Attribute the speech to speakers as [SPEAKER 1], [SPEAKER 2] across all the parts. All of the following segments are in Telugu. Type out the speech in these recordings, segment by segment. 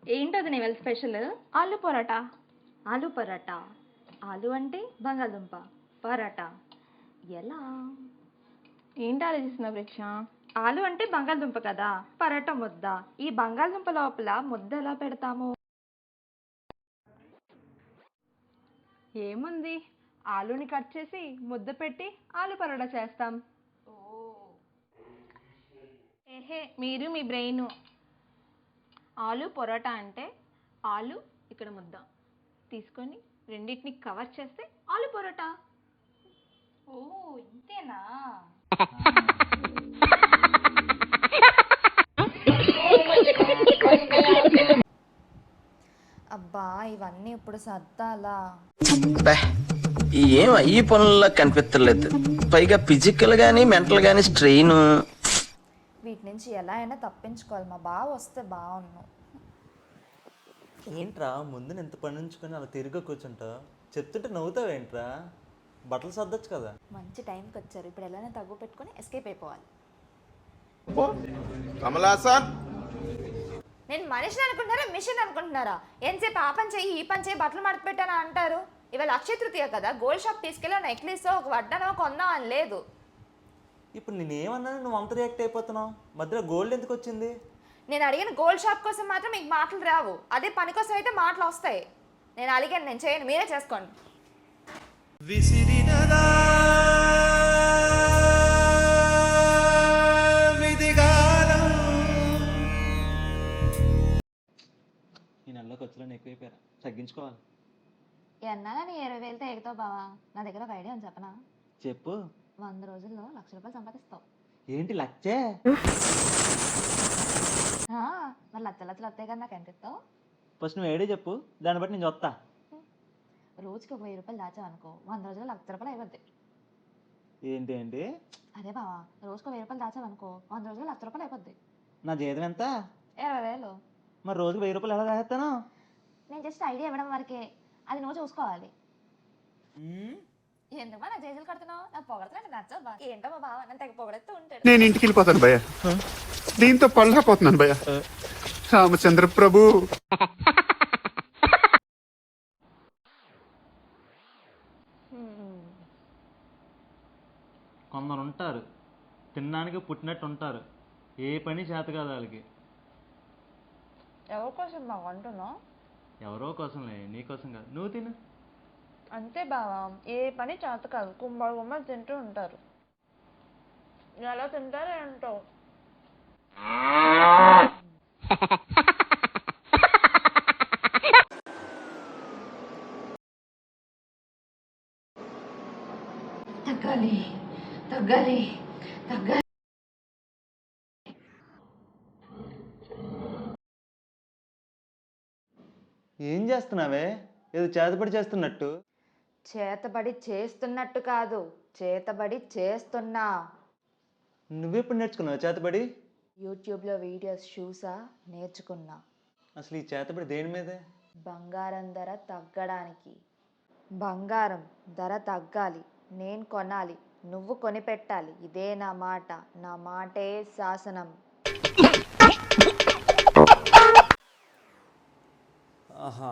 [SPEAKER 1] ఏంటది నీ వాళ్ళ స్పెషల్?
[SPEAKER 2] ఆలు పొరాటా.
[SPEAKER 1] ఆలు పరాటా. ఆలు అంటే బంగాళదుంప, పరాటా ఎలా?
[SPEAKER 2] ఏంటి ఆలోచిస్తున్నావు ప్రేక్ష?
[SPEAKER 1] ఆలు అంటే బంగాళదుంప కదా, పరాటా ముద్ద. ఈ బంగాళదుంప లోపల ముద్ద ఎలా పెడతాము?
[SPEAKER 2] ఏముంది, ఆలుని కట్ చేసి ముద్ద పెట్టి ఆలు పరోటా చేస్తాం. ఏహే మీరు మీ బ్రెయిన్. ఆలు పొరాటా అంటే ఆలు ఇక్కడ ముద్ద తీసుకొని రెండింటిని కవర్ చేస్తే ఆలు పొరాటా.
[SPEAKER 1] ఓ ఇంతేనా?
[SPEAKER 3] అబ్బా ఇవన్నీ ఇప్పుడు సర్దాలా?
[SPEAKER 4] ఏం ఈ పనుల్లో కనిపించలేదు. పైగా ఫిజికల్ గానీ మెంటల్ గానీ స్ట్రెయిన్.
[SPEAKER 3] వీటి నుంచి ఎలా అయినా తప్పించుకోవాలి. మా బావ వస్తే బాగున్నావు.
[SPEAKER 5] ఏంట్రా ముందు ఎంత పని ఉంచుకొని అలా తిరిగి కూర్చుంటా చెప్తుంటే నవ్వుతావేంట్రా? బట్టలు సర్దొచ్చు కదా.
[SPEAKER 3] మంచి టైంకి వచ్చారు. ఇప్పుడు ఎలానే తగ్గు పెట్టుకొని ఎస్కేప్ అయిపోవాలి. నేను మనిషిని అనుకుంటున్నారా మిషన్ అనుకుంటున్నారా? ఎంతసేపు ఆ పని చెయ్యి ఈ పని చెయ్యి బట్టలు మడత పెట్టానా అంటారు. ఇవాళ అక్షయ తృతీయ కదా, గోల్డ్ షాప్ తీసుకెళ్ళి నెక్లెస్ ఒక వడ్డానో కొందాం అని లేదు.
[SPEAKER 5] ఇప్పుడు నేనేమన్నా నువ్వు అంత రియాక్ట్ అయిపోతున్నావు? మధ్యలో గోల్డ్ ఎందుకు వచ్చింది?
[SPEAKER 3] నేను అడిగిన గోల్డ్ షాప్ కోసం మాత్రం మీకు మాటలు రావు, అదే పని కోసం అయితే మాటలు వస్తాయి. నేను అడిగాను, నేను చేయను, మీరే చేసుకోండి.
[SPEAKER 5] ఈ నెలలో ఖర్చులను ఎక్కువైపోయారా, తగ్గించుకోవాలి.
[SPEAKER 3] ఎన్నాలా నీ 20,000తో ఎగుతావు బావా? నా దగ్గర ఒక ఐడియా ఉంది, చెప్పనా?
[SPEAKER 5] చెప్పు.
[SPEAKER 3] 100 రోజుల్లో ₹1,00,000 సంపాదిస్తావు.
[SPEAKER 5] ఏంటి లచ్చే?
[SPEAKER 3] మరి లచ్చలు వస్తాయి కదా, నాకు ఎంత ఇస్తావు?
[SPEAKER 5] ఫస్ట్ నువ్వు ఏడే చెప్పు, దాన్ని బట్టి నేను చూస్తా.
[SPEAKER 3] రోజుకి ఒక ₹1000 దాచావనుకో, 100 రోజుల్లో ₹1,00,000 అయిపోద్ది.
[SPEAKER 5] ఏంటి ఏంటి?
[SPEAKER 3] అదే బావా, రోజుకు ₹1000 దాచావనుకో 100 రోజుల్లో ₹1,00,000 అయిపోద్ది.
[SPEAKER 5] నా జీతం ఎంత?
[SPEAKER 3] 20,000.
[SPEAKER 5] మరి రోజుకి ₹1000 ఎలా దాస్తాను?
[SPEAKER 3] నేను జస్ట్ ఐడియా ఇవ్వడం వరకే, అది నువ్వు చూసుకోవాలి. ఎందుకు నా జేజులు కడుతున్నావు? నాకు పొగడుతున్నా నచ్చవు బా. ఏంటో మా బావ నన్ను తెగ పొగడుతూ ఉంటాడు.
[SPEAKER 6] నేను ఇంటికి వెళ్ళిపోతాను భయ్య, దీంతో పళ్ళపోతున్నాను భయ్య. రామచంద్ర ప్రభు.
[SPEAKER 5] కొందరు ఉంటారు తినడానికి పుట్టినట్టు ఉంటారు, ఏ పని చేత కాదు వాళ్ళకి.
[SPEAKER 3] ఎవరి కోసం బాగా అంటున్నావు?
[SPEAKER 5] ఎవరో కోసంలే, నీ కోసం కాదు. నువ్వు తిను.
[SPEAKER 3] అంతే బావా, ఏ పని చేత కాదు, గుమ్మడి గుమ్మడి తింటూ ఉంటారు. ఎలా తింటారో ఏంటో. తగ్గాలి తగ్గాలి తగ్గాలి.
[SPEAKER 5] ఏం చేస్తున్నావే? ఏదో చేతపడి చేస్తున్నట్టు.
[SPEAKER 3] చేతబడి చేస్తున్నట్టు కాదు, చేతబడి చేస్తున్నా.
[SPEAKER 5] నువ్వెప్పుడు నేర్చుకున్నావు చేతబడి?
[SPEAKER 3] యూట్యూబ్లో వీడియోస్ చూసా నేర్చుకున్నా.
[SPEAKER 5] అసలు ఈ చేతబడి దేని మీదే?
[SPEAKER 3] బంగారం ధర తగ్గడానికి. బంగారం ధర తగ్గాలి, నేను కొనాలి, నువ్వు కొనిపెట్టాలి. ఇదే నా మాట, నా మాటే శాసనం.
[SPEAKER 5] ఆహా,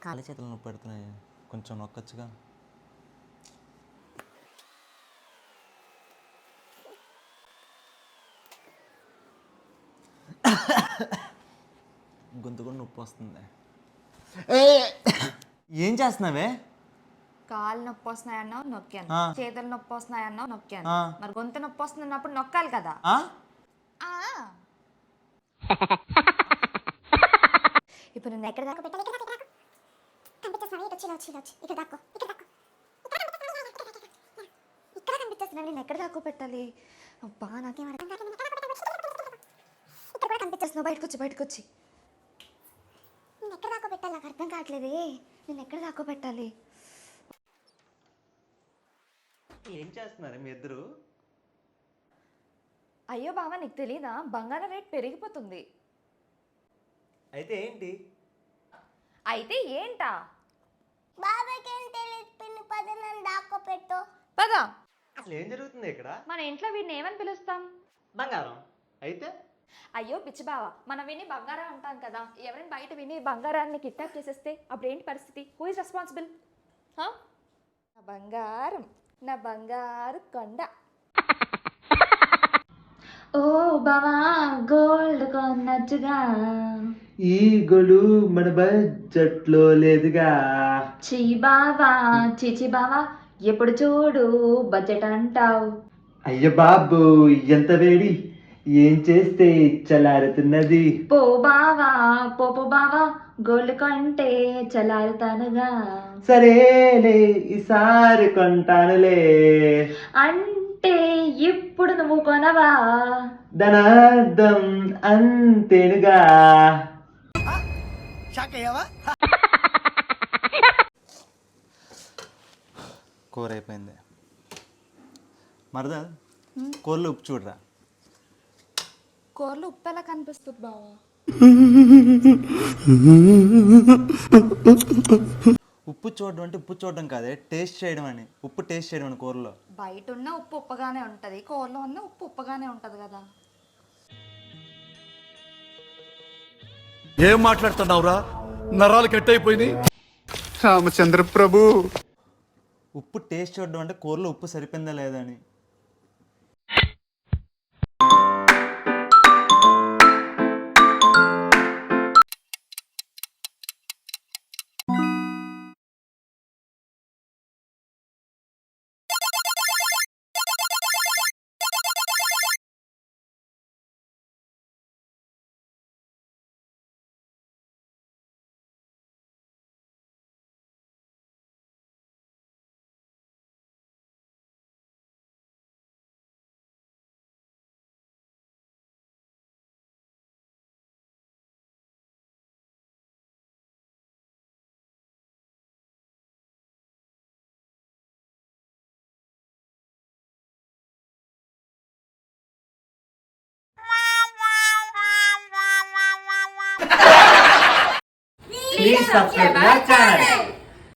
[SPEAKER 5] కాళ్ళ చేతులు నొప్పి పెడుతున్నాయి, కొంచెం నొక్కొచ్చుగా. గొంతు కూడా నొప్పి వస్తుంది. ఏం చేస్తున్నావే?
[SPEAKER 3] కాళ్ళు నొప్పి వస్తున్నాయన్నావు నొక్కాను, చేతులు నొప్పి వస్తున్నాయన్నావు నొక్కాను. మరి గొంతు నొప్పి వస్తున్నప్పుడు నొక్కాలి కదా. ఇప్పుడు నేను ఎక్కడ దాకా పెట్టాలి? నేను ఎక్కడ దాకా పెట్టాలి? అబ్బా నాకేం కనిపిస్తున్నావు? బయటకు వచ్చి నేను ఎక్కడ దాకా పెట్టాలి? నాకు అర్థం కావట్లేదే, నేను ఎక్కడ దాకా పెట్టాలి?
[SPEAKER 5] ఏం చేస్తున్నారు మీ ఇద్దరు?
[SPEAKER 3] అయ్యో బావా, నీకు తెలీదా? బంగారం రేట్ పెరిగిపోతుంది.
[SPEAKER 5] అయితే ఏంటి?
[SPEAKER 3] అయితే ఏంటా?
[SPEAKER 7] బాబాకేం తెలియదు పిన్ని, పద నన్ను దాక్కోపెట్టు.
[SPEAKER 3] పదా.
[SPEAKER 5] అసలు ఏం జరుగుతుంది ఇక్కడ?
[SPEAKER 1] మన ఇంట్లో వీడిని ఏమని పిలుస్తాం?
[SPEAKER 5] బంగారం. అయితే
[SPEAKER 1] అయ్యో పిచ్చి బావా, మనం విని బంగారం అంటాం కదా, ఎవరైనా బయట విని బంగారాన్ని కిడ్నాప్ చేసేస్తే అప్పుడు ఏంటి పరిస్థితి? Who is responsible? నా బంగారం, నా బంగారు కొండ. ఓ బావా గోల్డ్ కొన్నచ్చుగా.
[SPEAKER 5] ఈ గొలు మన బడ్జెట్లో లేదుగా.
[SPEAKER 1] చీ బావా, చిచి బావా, ఎప్పుడు చూడు బడ్జెట్ అంటావు.
[SPEAKER 5] అయ్య బాబు ఎంత వేడి, ఏం చేస్తే చల్లారుతున్నది.
[SPEAKER 1] పో బావా, పోపు బావా, గోల్డ్ కొంటే చల్లారుతానుగా.
[SPEAKER 5] సరేలే ఈసారి కొంటానులే.
[SPEAKER 1] అంటే ఇప్పుడు నువ్వు కొనవా?
[SPEAKER 5] ధనార్థం అంతేనుగా. కూర అయిపోయింది. మరదా కూరలో ఉప్పు చూడరా.
[SPEAKER 1] కూరలో ఉప్పు ఎలా కనిపిస్తుంది బావా?
[SPEAKER 5] ఉప్పు చూడడం అంటే ఉప్పు చూడడం కాదే, టేస్ట్ చేయడం అని. ఉప్పు టేస్ట్ చేయడం అని కూరలో.
[SPEAKER 1] బయట ఉన్న ఉప్పు ఉప్పగానే ఉంటుంది, కూరలో ఉన్న ఉప్పు ఉప్పగానే ఉంటుంది కదా.
[SPEAKER 8] ఏం మాట్లాడుతున్నావురా? నరాలు కట్ అయిపోయింది.
[SPEAKER 6] రామచంద్ర ప్రభు,
[SPEAKER 5] ఉప్పు టేస్ట్ చూడడం అంటే కూరలో ఉప్పు సరిపోయిందా లేదా అని.
[SPEAKER 7] Please subscribe our channel.